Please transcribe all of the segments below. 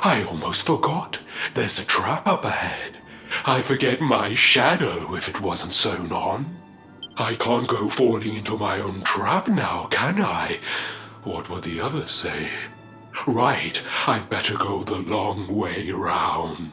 I almost forgot. There's a trap up ahead. I'd forget my shadow if it wasn't sewn on. I can't go falling into my own trap now, can I? What would the others say? Right, I'd better go the long way round.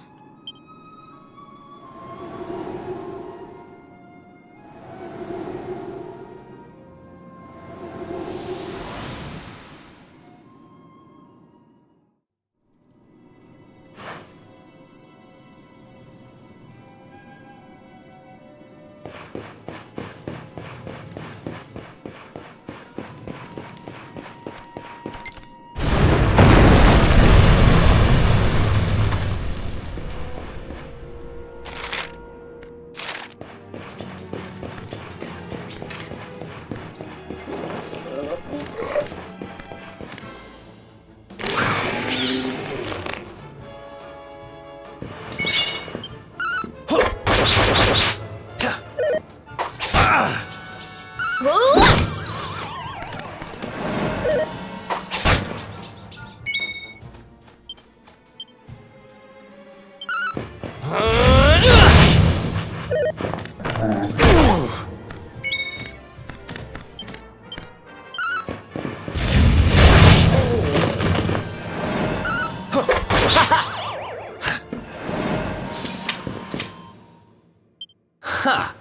Ha!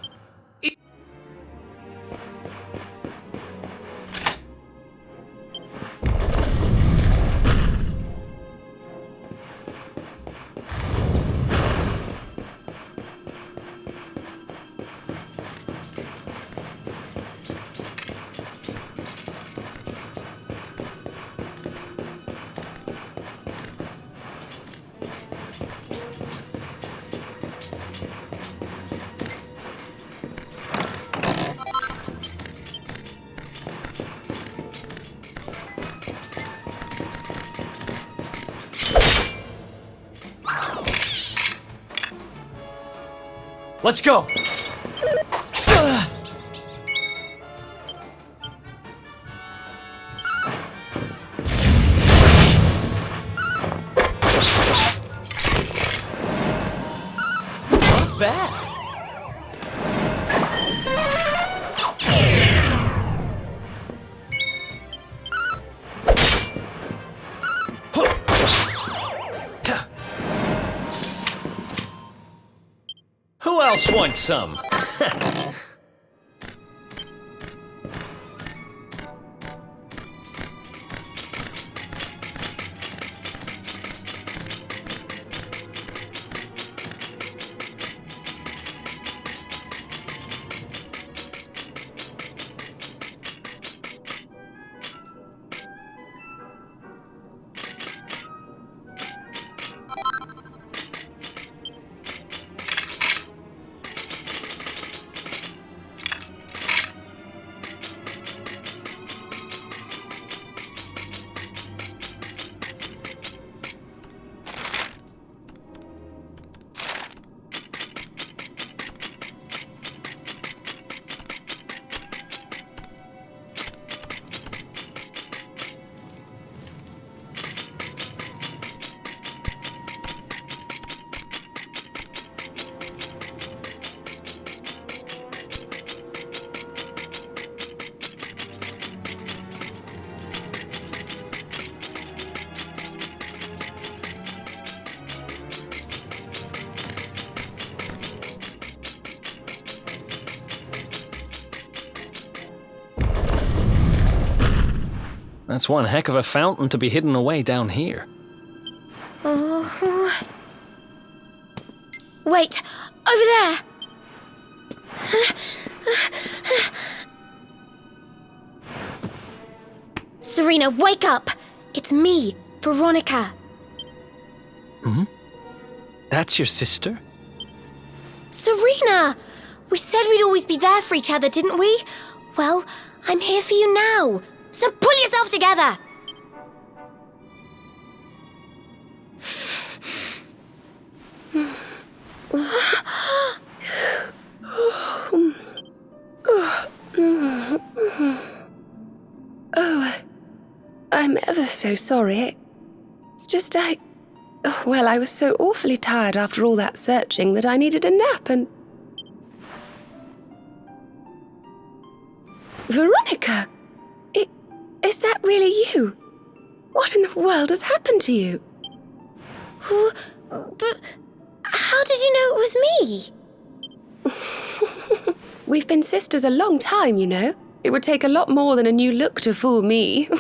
Let's go! Not bad! Who else wants some? That's one heck of a fountain to be hidden away down here. Wait! Over there! Serena, wake up! It's me, Veronica. Hmm? That's your sister? Serena! We said we'd always be there for each other, didn't we? Well, I'm here for you now. So pull yourself together! Oh, I'm ever so sorry. It's just Well, I was so awfully tired after all that searching that I needed a nap and... Veronica! Is that really you? What in the world has happened to you? But how did you know it was me? We've been sisters a long time, you know. It would take a lot more than a new look to fool me.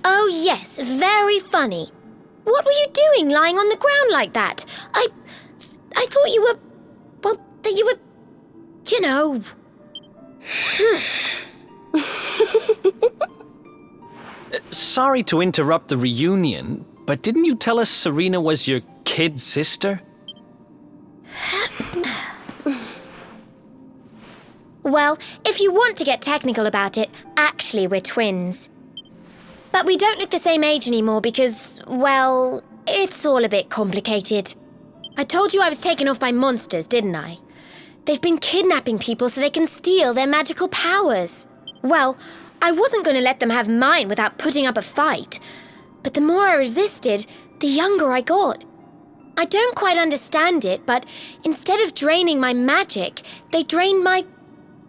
Oh yes, very funny. What were you doing lying on the ground like that? I thought you were... well, that you were... you know... Sorry to interrupt the reunion, but didn't you tell us Serena was your kid sister? Well, if you want to get technical about it, actually we're twins. But we don't look the same age anymore because, well, it's all a bit complicated. I told you I was taken off by monsters, didn't I? They've been kidnapping people so they can steal their magical powers. Well, I wasn't going to let them have mine without putting up a fight. But the more I resisted, the younger I got. I don't quite understand it, but instead of draining my magic, they drained my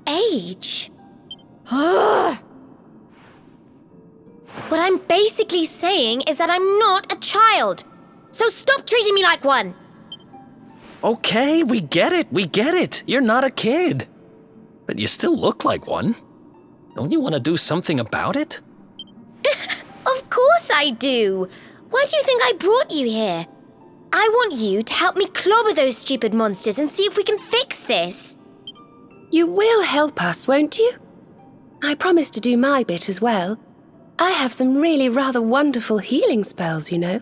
age. Ugh. What I'm basically saying is that I'm not a child. So stop treating me like one. Okay, we get it. You're not a kid. But you still look like one. Don't you want to do something about it? Of course I do. Why do you think I brought you here? I want you to help me clobber those stupid monsters and see if we can fix this. You will help us, won't you? I promise to do my bit as well. I have some really rather wonderful healing spells, you know.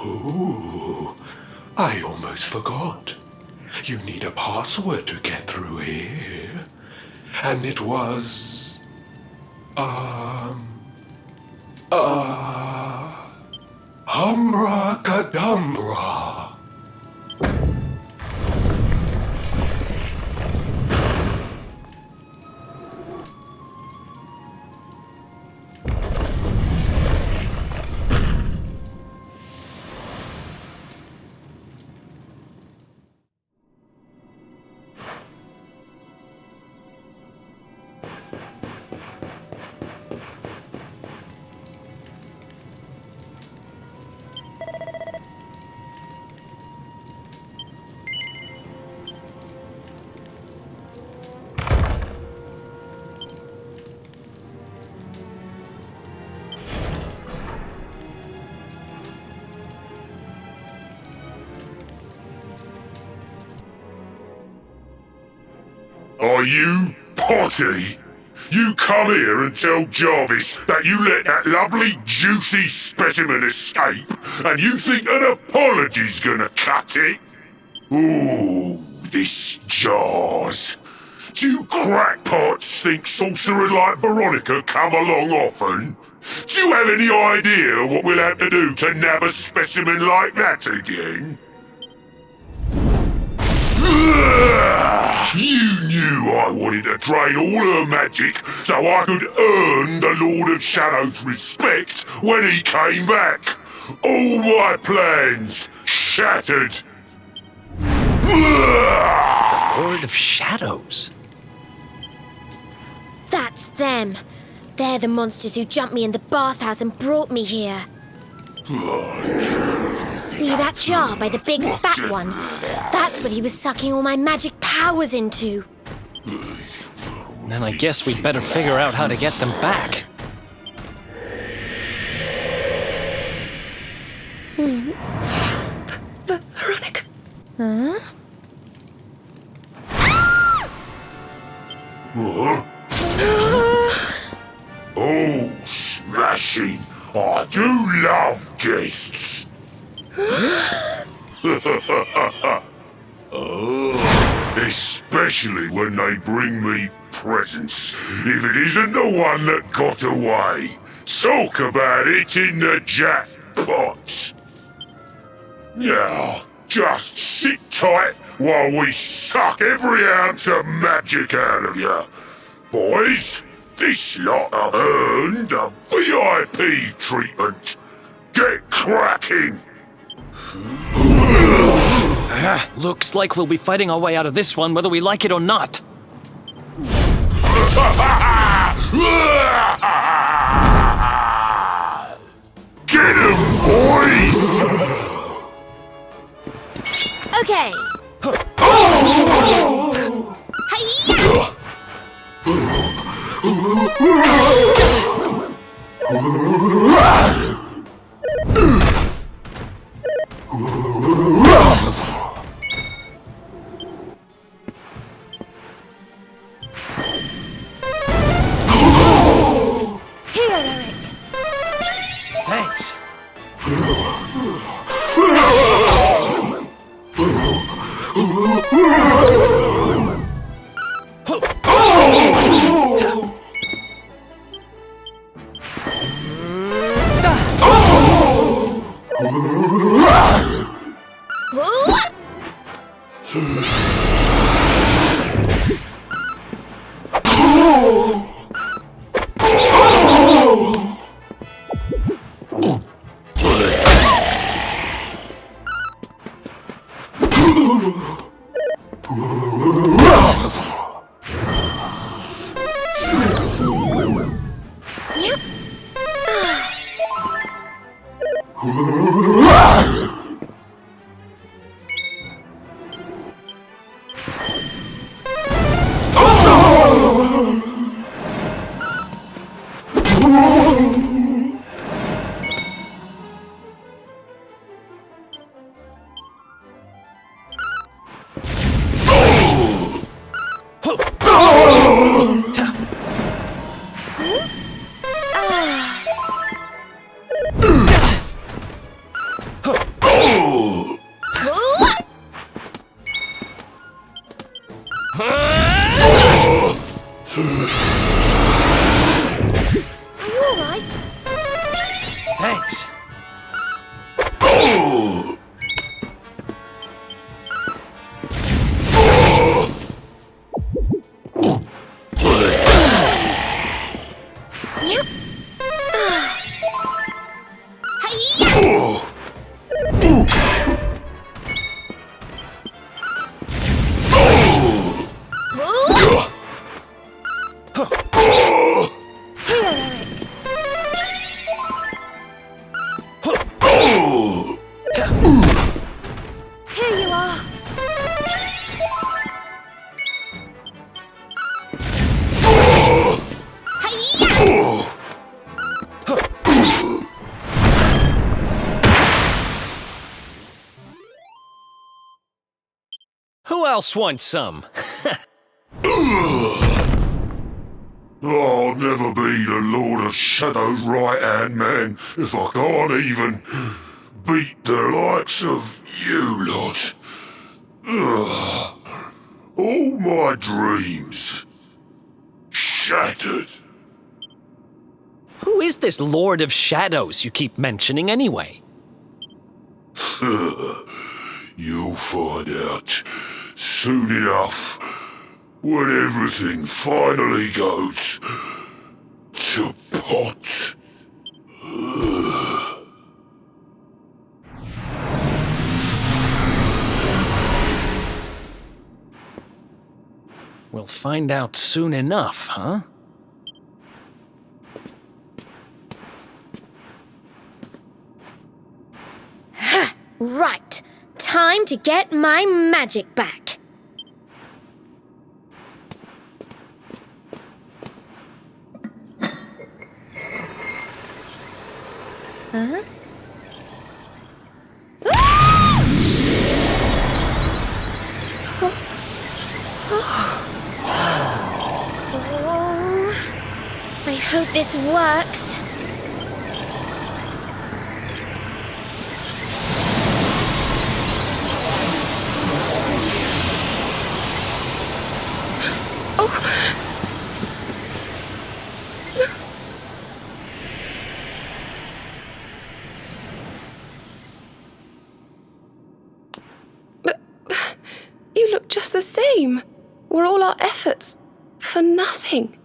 Ooh, I almost forgot. You need a password to get through here. And it was... Humbracadabra. Are you potty? You come here and tell Jarvis that you let that lovely juicy specimen escape, and you think an apology's gonna cut it? Ooh, this jars. Do you crackpots think sorcerers like Veronica come along often? Do you have any idea what we'll have to do to nab a specimen like that again? You knew I wanted to drain all her magic so I could earn the Lord of Shadow's respect when he came back. All my plans shattered. The Lord of Shadows. That's them. They're the monsters who jumped me in the bathhouse and brought me here. See that jar by the big fat one? That's what he was sucking all my magic powers into. Then I guess we'd better figure out how to get them back. Veronica. Huh? Oh, smashing! I do love guests! Especially when they bring me presents, if it isn't the one that got away. Talk about it in the jackpot! Now, just sit tight while we suck every ounce of magic out of you. Boys, this lot have earned a VIP treatment. Get cracking! Looks like we'll be fighting our way out of this one whether we like it or not. Get 'em, boys! Okay. Here, Eric. Thanks. Thanks. Here you are. Who else wants some? I'll never be the Lord of Shadow's right-hand man if I can't even beat the likes of you lot. Ugh. All my dreams shattered. Who is this Lord of Shadows you keep mentioning anyway? You'll find out soon enough when everything finally goes to pot. We'll find out soon enough, huh? Right. Time to get my magic back. Huh? this works. You look just the same. Were all our efforts for nothing?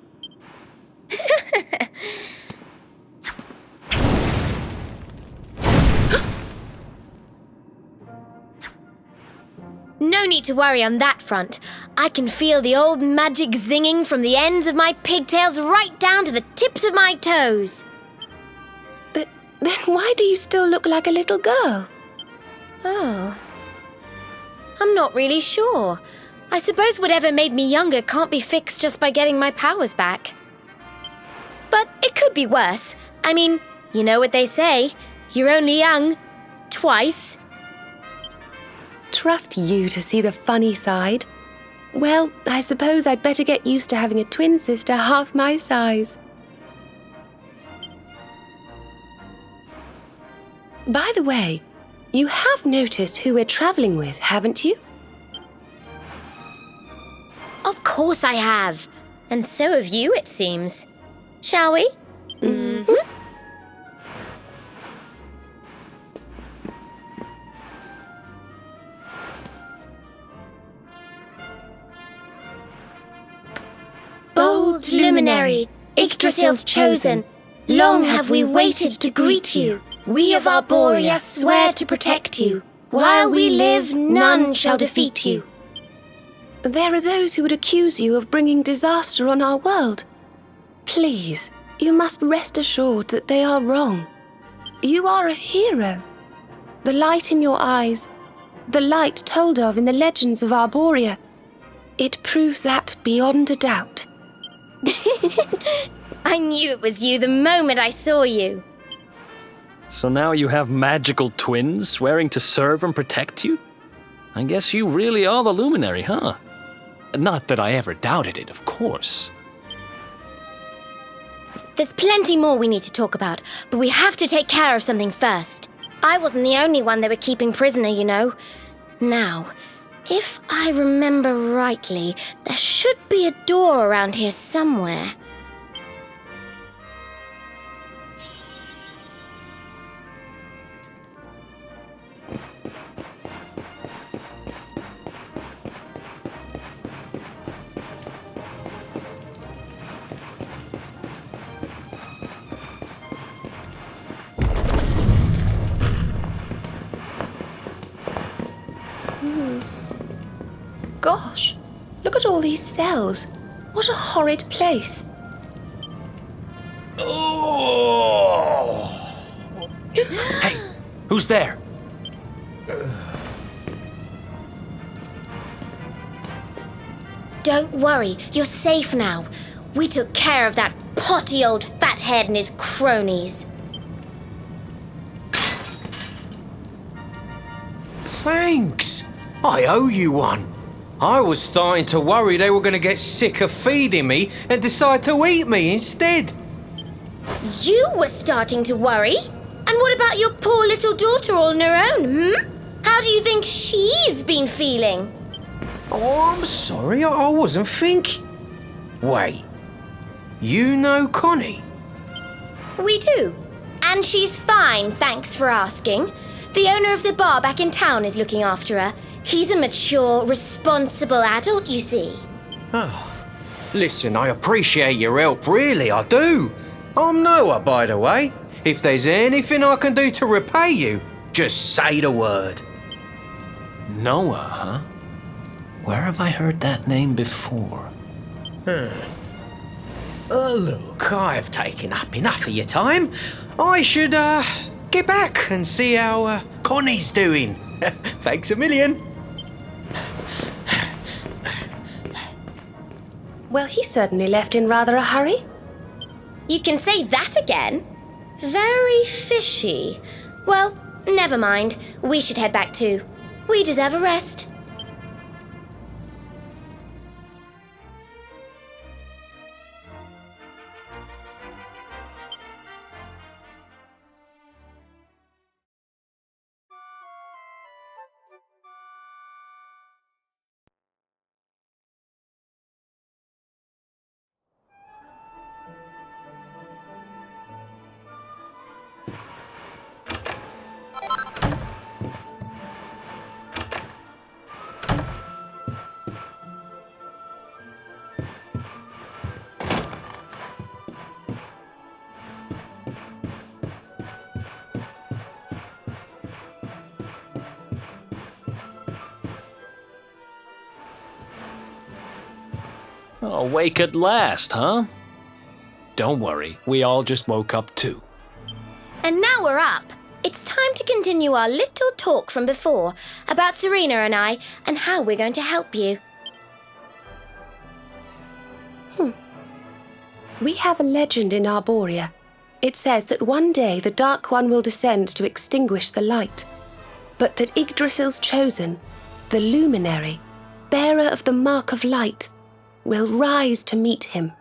No need to worry on that front. I can feel the old magic zinging from the ends of my pigtails right down to the tips of my toes. But then why do you still look like a little girl? Oh. I'm not really sure. I suppose whatever made me younger can't be fixed just by getting my powers back. But it could be worse. I mean, you know what they say. You're only young. Twice. Trust you to see the funny side. Well, I suppose I'd better get used to having a twin sister half my size. By the way, you have noticed who we're travelling with, haven't you? Of course I have. And so have you, it seems. Shall we? Mm-hmm. Bold luminary, Yggdrasil's chosen, long have we waited to greet you. We of Arborea swear to protect you. While we live, none shall defeat you. There are those who would accuse you of bringing disaster on our world. Please, you must rest assured that they are wrong. You are a hero. The light in your eyes, the light told of in the legends of Arborea, it proves that beyond a doubt. I knew it was you the moment I saw you. So now you have magical twins swearing to serve and protect you? I guess you really are the luminary, huh? Not that I ever doubted it, of course. There's plenty more we need to talk about, but we have to take care of something first. I wasn't the only one they were keeping prisoner, you know. Now, if I remember rightly, there should be a door around here somewhere. Gosh, look at all these cells. What a horrid place. Oh! Hey, who's there? Don't worry, you're safe now. We took care of that potty old fathead and his cronies. Thanks. I owe you one. I was starting to worry they were going to get sick of feeding me and decide to eat me instead. You were starting to worry? And what about your poor little daughter all on her own, How do you think she's been feeling? Oh, I'm sorry, I wasn't thinking. Wait, you know Connie? We do. And she's fine, thanks for asking. The owner of the bar back in town is looking after her. He's a mature, responsible adult, you see. Oh, listen, I appreciate your help, really, I do. I'm Noah, by the way. If there's anything I can do to repay you, just say the word. Noah, huh? Where have I heard that name before? Look, I've taken up enough of your time. I should, get back and see how, Connie's doing. Thanks a million. Well, he certainly left in rather a hurry. You can say that again? Very fishy. Well, never mind. We should head back too. We deserve a rest. Awake at last, huh? Don't worry, we all just woke up too. And now we're up. It's time to continue our little talk from before about Serena and I and how we're going to help you. We have a legend in Arborea. It says that one day the Dark One will descend to extinguish the light, but that Yggdrasil's chosen, the Luminary, bearer of the Mark of Light, will rise to meet him.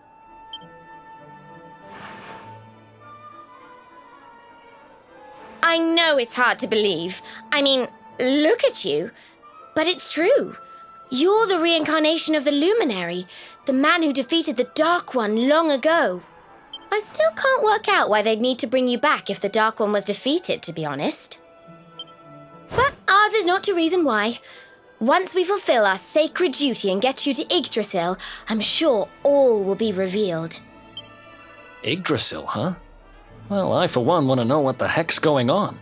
I know it's hard to believe. I mean, look at you. But it's true. You're the reincarnation of the Luminary, the man who defeated the Dark One long ago. I still can't work out why they'd need to bring you back if the Dark One was defeated, to be honest. But ours is not to reason why. Once we fulfill our sacred duty and get you to Yggdrasil, I'm sure all will be revealed. Yggdrasil, huh? Well, I for one want to know what the heck's going on.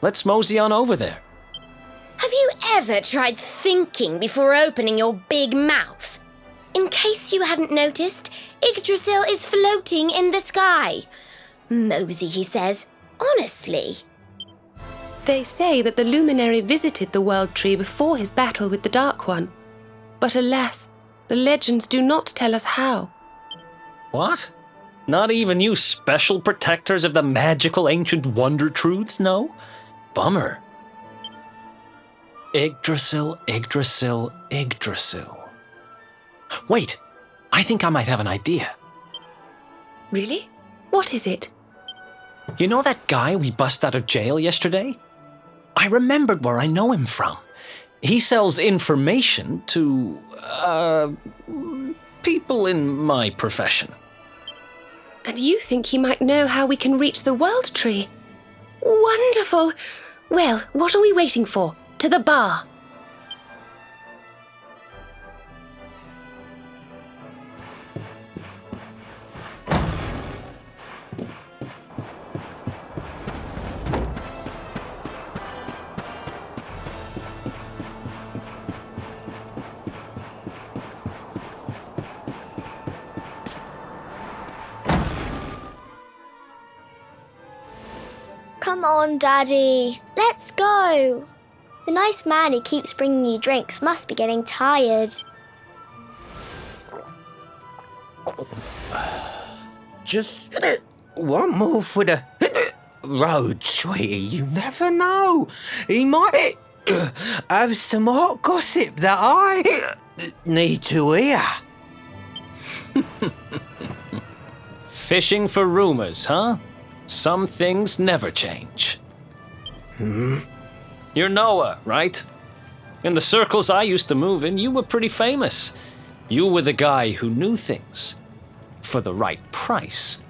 Let's mosey on over there. Have you ever tried thinking before opening your big mouth? In case you hadn't noticed, Yggdrasil is floating in the sky. Mosey, he says. Honestly. They say that the Luminary visited the World Tree before his battle with the Dark One. But alas, the legends do not tell us how. What? Not even you special protectors of the magical ancient wonder truths know? Bummer. Yggdrasil, Yggdrasil, Yggdrasil. Wait, I think I might have an idea. Really? What is it? You know that guy we bust out of jail yesterday? I remembered where I know him from. He sells information to, people in my profession. And you think he might know how we can reach the World Tree? Wonderful! Well, what are we waiting for? To the bar! Come on, Daddy. Let's go. The nice man who keeps bringing you drinks must be getting tired. Just one more for the road, sweetie. You never know. He might have some hot gossip that I need to hear. Fishing for rumors, huh? Some things never change. You're Noah, right? In the circles I used to move in, you were pretty famous. You were the guy who knew things. For the right price.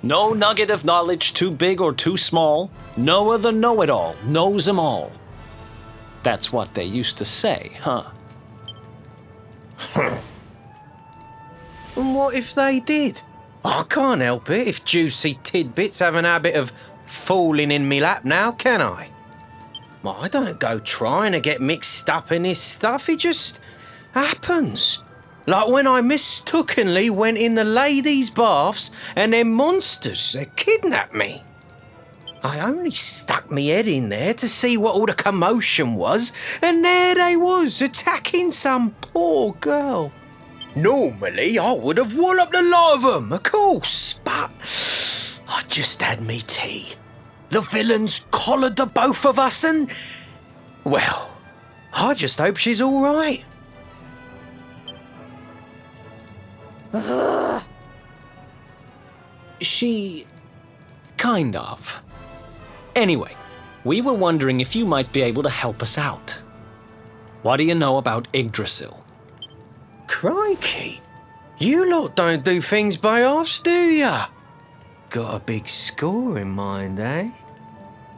No nugget of knowledge too big or too small. Noah the know-it-all knows 'em all. That's what they used to say, huh? And what if they did? I can't help it if juicy tidbits have an habit of falling in me lap now, can I? Well, I don't go trying to get mixed up in this stuff, it just happens. Like when I mistakenly went in the ladies' baths and them monsters, they kidnapped me. I only stuck me head in there to see what all the commotion was, and there they was, attacking some poor girl. Normally, I would have walloped the lot of them, of course, but I just had me tea. The villains collared the both of us and, well, I just hope she's all right. She... kind of. Anyway, we were wondering if you might be able to help us out. What do you know about Yggdrasil? Crikey, you lot don't do things by halves, do ya? Got a big score in mind, eh?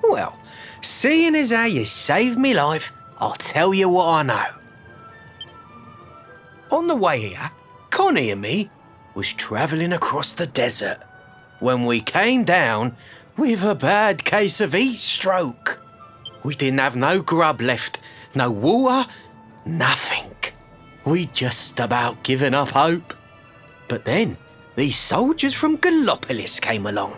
Well, seeing as how you saved me life, I'll tell you what I know. On the way here, Connie and me was travelling across the desert when we came down with a bad case of heat stroke. We didn't have no grub left, no water, nothing. We'd just about given up hope. But then these soldiers from Gallopolis came along.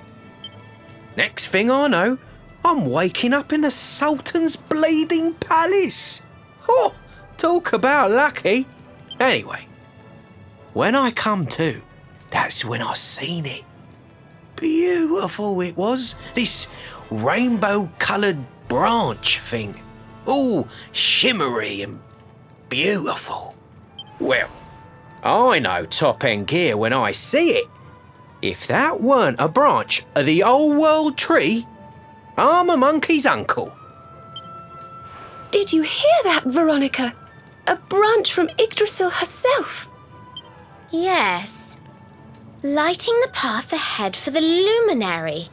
Next thing I know, I'm waking up in the Sultan's bleeding palace. Oh, talk about lucky. Anyway, when I come to, that's when I seen it. Beautiful it was, this rainbow-coloured branch thing. All shimmery and beautiful. Well, I know top-end gear when I see it. If that weren't a branch of the old world tree, I'm a monkey's uncle. Did you hear that, Veronica? A branch from Yggdrasil herself. Yes. Lighting the path ahead for the luminary.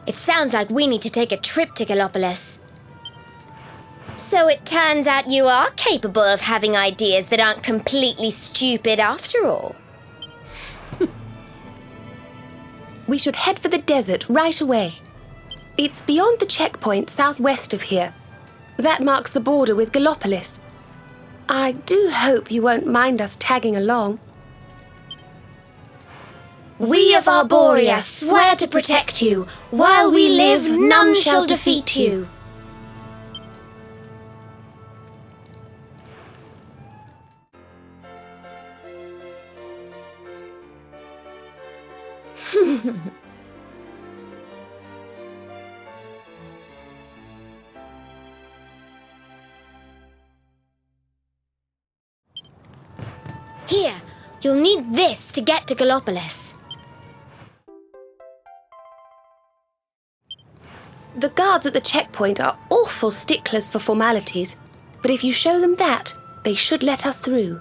It sounds like we need to take a trip to Gallopolis. So it turns out you are capable of having ideas that aren't completely stupid after all. We should head for the desert right away. It's beyond the checkpoint southwest of here. That marks the border with Gallopolis. I do hope you won't mind us tagging along. We of Arborea swear to protect you. While we live, none shall defeat you. Here, you'll need this to get to Gallopolis. The guards at the checkpoint are awful sticklers for formalities, but if you show them that, they should let us through.